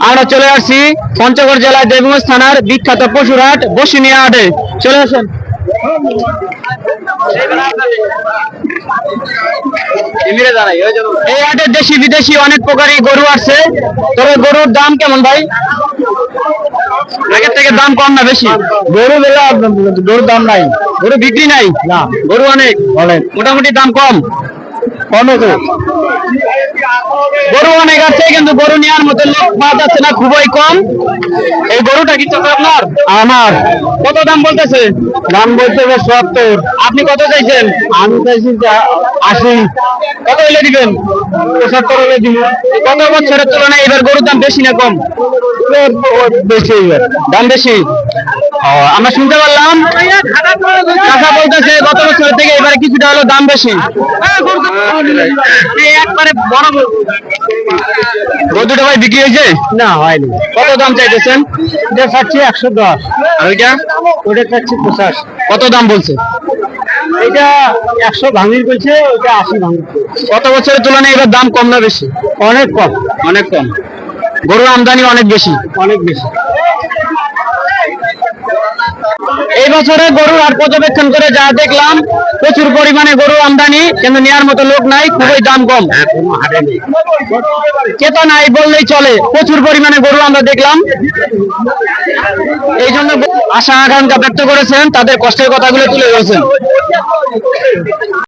আমরা চলে আসছি পঞ্চগড় জেলার দেবগঞ্জ থানার বিখ্যাত পশুরহাট বসুনিয়া হাটে। চলে আসেন। এই হাটে দেশি বিদেশি অনেক প্রকারই গরু আছে। তবে গরুর দাম কেমন ভাই? আগের থেকে দাম কম না বেশি? গরুর দাম নাই, গরু বিক্রি নাই না, গরু অনেক অনেক মোটামুটি দাম কম। গরু অনেক আছে কিন্তু গরু নেওয়ার মতো লোক পাওয়া যাচ্ছে না, খুবই কম। এই গরুটা কি চাচা আপনার? আমার। কত দাম বলতেছে? দাম বলতেছে ৭০। আপনি কত চাইছেন? আমি চাইছি ৮০। কত হইলে দিবেন? ৭৫ হলে দিব। কত বছরের তুলনায় এবার গরুর দাম বেশি না কম? বেশি, দাম বেশি। আমরা শুনতে পারলাম চাচা বলতেছে গত বছর থেকে এবারে কিছুটা হলো দাম বেশি। একবারে বড় গরুটা ভাই বিক্রি হয়েছে? না হয়নি। কত দাম চাইতেছেন? এটা চাচ্ছি ১১০। আর ওইটা? ওটা চাচ্ছি ৫০। কত দাম বলছে? এটা ১০০ ভাঙির বলছে, ওটা ৮০ ভাঙির। কত বছরের তুলনায় এবার দাম কম না বেশি? অনেক কম, অনেক কম। গরুর আমদানি অনেক বেশি, অনেক বেশি। এই বছরে গরুর হাট পর্যবেক্ষণ করে যা দেখলাম প্রচুর পরিমাণে গরু আমদানি, কিন্তু নেওয়ার মতো লোক নাই, খুবই দাম কম। ক্রেতা নাই বললেই চলে, প্রচুর পরিমাণে গরু আমরা দেখলাম। এই জন্য আশা আকাঙ্ক্ষা ব্যক্ত করেছেন, তাদের কষ্টের কথাগুলো তুলে ধরেছেন।